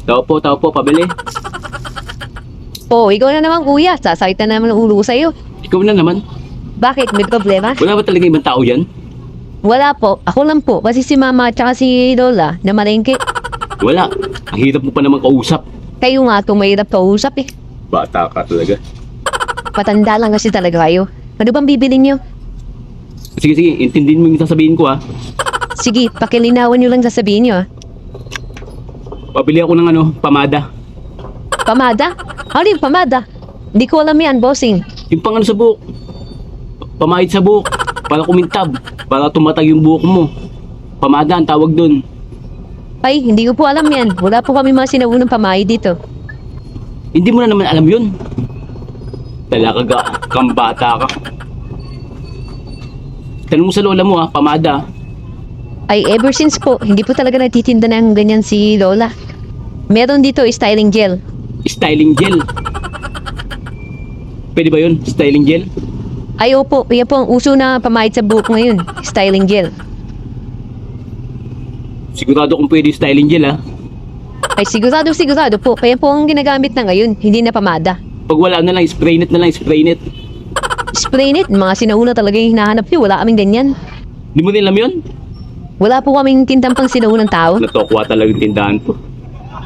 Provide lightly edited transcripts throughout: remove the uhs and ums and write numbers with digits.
Tao po, pabili. Oh, ikaw na naman kuya. Sasakit na naman ang ulo ko sa'yo. Ikaw na naman. Bakit? May problema? Wala ba talaga ibang tao yan? Wala po. Ako lang po. Kasi si mama at saka si Lola na malengke. Wala. Ang hirap mo pa naman kausap. Kayo nga itong mahirap kausap eh. Bata ka talaga. Patanda lang kasi talaga kayo. Ano bang bibili nyo? Sige, intindihin mo yung sasabihin ko ha. Sige, pakilinawan nyo lang sasabihin nyo ah. Pabili ako ng pamada. Pamada? Ano yung pamada? Hindi ko alam yan, bossing. Yung pang sa buhok. Pamahid sa buhok. Para kumintab. Para tumatag yung buhok mo. Pamada ang tawag dun. Ay, hindi ko po alam yan. Wala po kami mga sinaunang pamahid dito. Hindi mo na naman alam yun. Talaga kang bata ka. Tanong mo sa lola mo ha, pamada. Ay, ever since po, hindi po talaga nagtitinda ng ganyan si Lola. Meron dito styling gel. Styling gel. Pwede ba yun? Styling gel? Ay, opo. Yan po ang uso na pamahid sa buhok ngayon. Styling gel. Sigurado kung pwede styling gel ha. Ay, sigurado po. Kaya po ang ginagamit na ngayon, hindi na pamada. Pag wala na lang, spray net na lang, spray net. Spray net, mga sinauna talaga yung hinahanap nyo. Wala kaming ganyan. Hindi mo din alam yun? Wala po kaming tindang pang sinaunang tao. Natokwa talaga yung tindahan ko.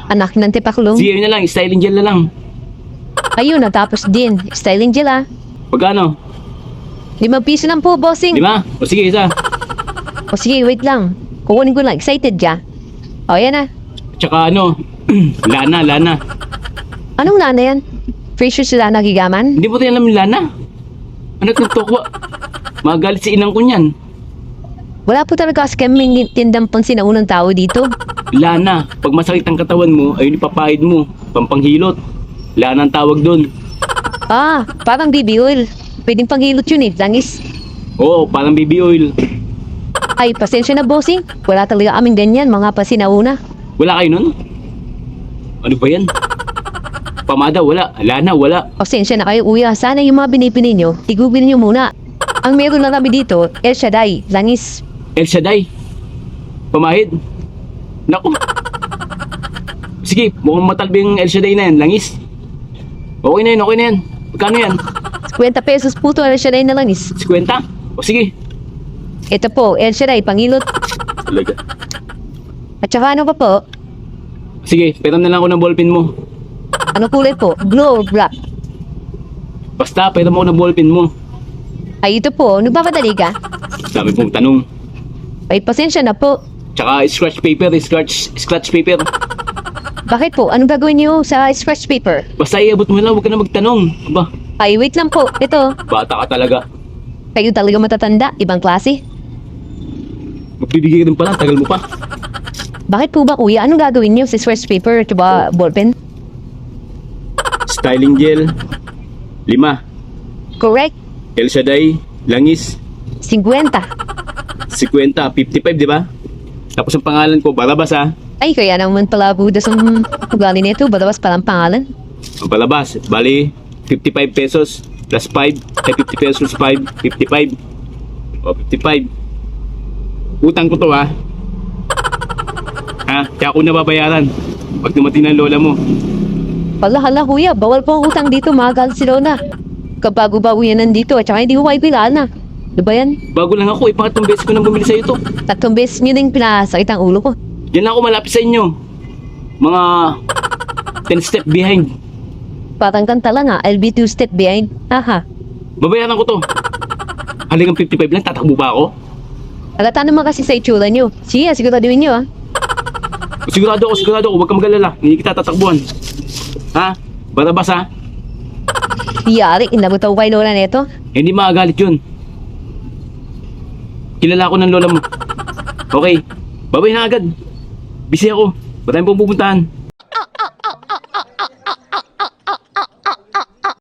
Anak ng tipaklong. Sige, yun na lang, styling gel na lang. Ayun, natapos din. Styling gel ah. Pagkano? 5 piso lang po, bossing. 5? O sige, isa. O sige, wait lang. Kukunin ko lang. Excited ka? O, yan na. Tsaka lana. Anong lana yan? Precious lana gigaman? Hindi mo tayo alam yung lana? Anak ng tokwa. Magalit si inang ko niyan. Wala po talaga kasi kaming tindang pang sinaunang tao dito. Lana. Pag masakit ang katawan mo, ayun ipapahid mo. Pampanghilot. Lana ang tawag doon. Ah, parang baby oil. Pwedeng panghilot yun eh, langis. Oo, parang baby oil. Ay, pasensya na bossing. Wala talaga kaming ganyan, mga pasinauna. Wala kayo nun? Ano ba yan? Pamada, wala. Lana, wala. Pasensya na kayo kuya, sana yung mga binibili nyo, igugil nyo muna. Ang meron lang kami dito, El Shaddai, langis. El Shaddai. Pamahid. Naku. Sige, mukhang matalbing El Shaddai na yan. Langis. Okay na yan. Magkano yan? 50 pesos po to, El Shaddai na langis. 50? O sige. Ito po, El Shaddai, pangilot. Talaga. At saka ano pa po? Sige, peram na lang ako ng ballpen mo. Ano kulay po? Blue or black? Basta, peram ako ng ballpen mo. Ay, ito po, nagpapadali ka? Dami pong tanong. Ay, pasensya na po. Tsaka scratch paper. Bakit po? Anong gagawin niyo sa scratch paper? Basta iabot mo lang, huwag ka na magtanong. Aba, Ay, wait lang po. Ito, bata ka talaga. kayo talaga matatanda. Ibang klase. Magbibigay rin pala, tagal mo pa. Bakit po ba kuya? Anong gagawin niyo sa scratch paper? Ito ba ballpen? Styling gel. 5. Correct. El Shaddai. Langis. 50. 50. 55, di ba? Tapos ang pangalan ko, Barabas ha. Ay, kaya naman pala budas ang ugali nito. Badawas palang pangalan. Ang palabas, bali, 55 pesos plus 5. Ay, 50 pesos 5. 55. O, 55. Utang ko to ha. Ha? Kaya ako nababayaran. Pag dumating ng lola mo. Hala kuya, bawal po ang utang dito. Mahal si Lola. Kabago-bago yan nandito at saka hindi ko kayo pilana. Ano ba yan? Bago lang ako, pangatlong beses ko nang bumili sa'yo to. 3 beses nyo din pinasakit ang ulo ko. Diyan lang ako malapit sa inyo. Mga 10 step behind. Parang kanta lang ha, I'll be 2 step behind. Aha. Babayaran ko to. Halagang 55 lang, tatakbo ba ako? Halata naman kasi sa itsura nyo. Sige, siguraduhin nyo ha. Sigurado ako, huwag kang magalala. Hindi kita tatakbuhan. Ha? Barabas ha? Yari, inabot ako kay Lola neto. Hindi makagalit yun. Kilala ko ng lola mo. Okay, babay na agad. Busy ako. Ba't tayong pupuntahan?